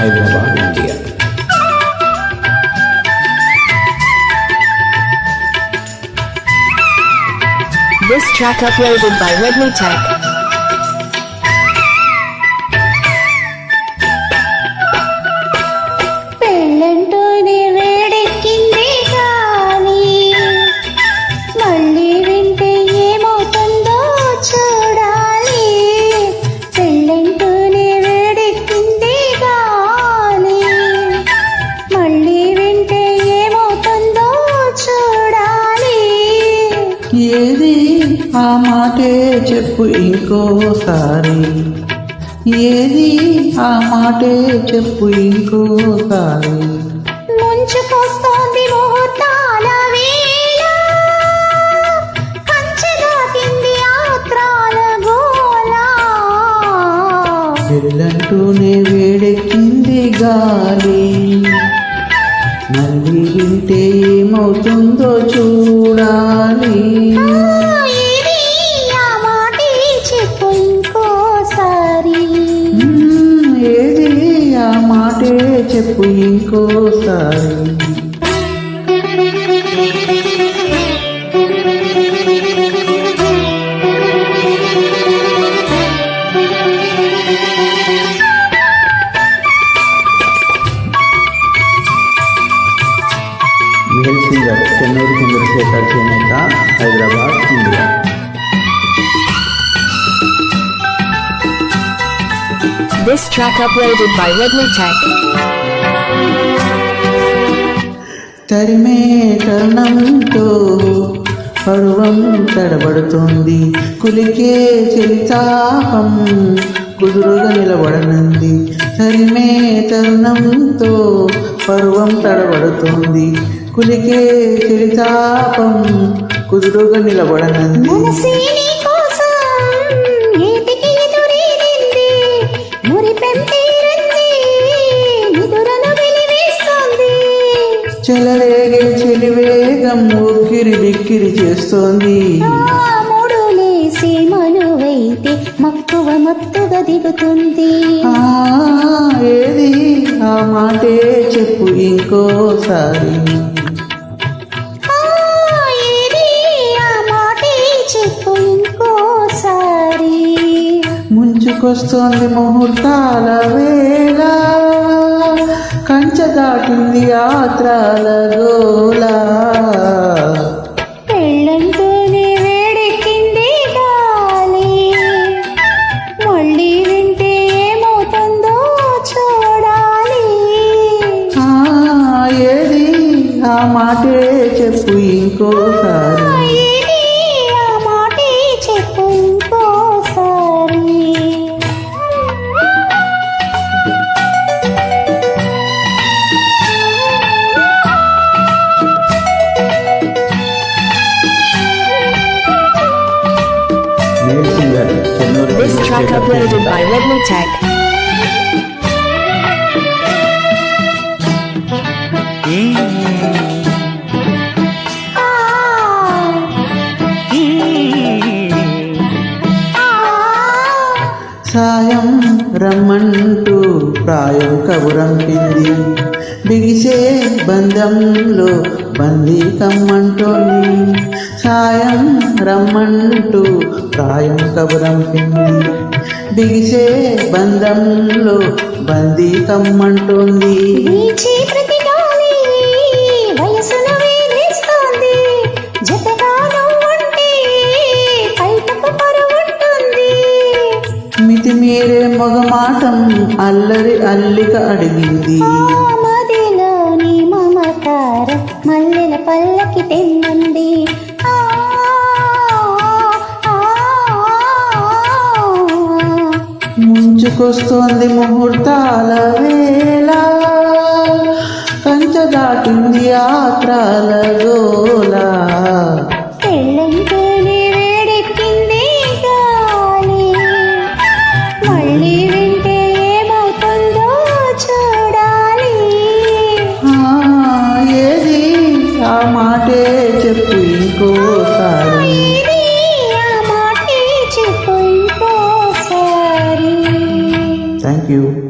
Hyderabad, India. This track uploaded by Redmi Tech. పెళ్ళంటూనే వేడెక్కింది గాలి, మళ్ళీ వింటే ఏమవుతుందో చూడాలి. పెళ్ళంటూనే వేడెక్కింది గాలి, మళ్ళీ వింటే ఏమవుతుందో చూడాలి. ఏది ఆ మాటే చెప్పు ఇంకోసారి, ఏది ఆ మాటే చెప్పు ఇంకోసారి. ముంచుకొస్తోంది ముహూర్తాల వేళ, కంచె దాటింది ఆత్రాల గోల. పెళ్ళంటూనే వేడెక్కింది గాలి, మళ్ళీ వింటే ఏమవుతుందో చూడాలి. ఏది ఆ మాటే చెప్పు ఇంకోసారి. ఏది ఆ మాటే చెప్పు ఇంకోసారి. మేల్ సింగర్ చెన్నూరు చంద్రశేఖర్ చేనేత, Hyderabad, India. This track uploaded by Redmi Tech. తరిమే తరుణంతో పర్వం తడబడుతోంది, కులికే చలితాపం కుదురుగా నిలబడనుంది. తరిమే తరుణంతో పర్వం తడబడుతోంది, కులికే చలితాపం కుదురుగా నిలబడనుంది. మనసే నీ కోసం ఏటికి ఎదురీదింది, మురిపెంపేరింది, నిదురను వెలివేస్తోంది. చెలరేగే చెలివేగం ఉక్కిరి బిక్కిరి చేస్తోంది. మూడులేసి మనువైతే మక్కువ మత్తుగా దిగుతుంది. ఏది ఆ మాటే చెప్పు ఇంకోసారి. ఏది ఆ మాటే చెప్పు ఇంకోసారి. ముంచుకొస్తోంది ముహూర్తాల వేళ, కంచె దాటింది యాత్రాల గోల. పెళ్ళంటూనే వేడెక్కింది గాలి, మళ్ళీ వింటే ఏమవుతుందో చూడాలి. ఏది ఆ మాటే చెప్పు ఇంకోసారి. ఏది ఆ మాటే చెప్పు ఇంకోసారి. Male singer Chennuru This track Chandrashekhar uploaded చేనేత. by Redmi Tech. ఆ సాయం రమ్మంటూ ప్రాయం కబురంపింది, బిగిసే బంధంలో బందీ కమ్మంటోంది. సాయం రమ్మంటూ ప్రాయం కబురంపింది, బిగిసే బంధంలో బందీ కమ్మంటోంది. వీచే ప్రతి గాలి వయసును వేధిస్తోంది, జతగా నువ్వుంటే బయటకు పరువుంటుంది. మితిమీరే మొగమాటం అల్లరి అల్లిక అడిగింది. మదిలోని మమకారం మల్లెల పల్లకి తెమ్మంది. ముంచుకొస్తోంది ముహూర్తాల వేళ, కంచె దాటింది యాత్రాల గోల.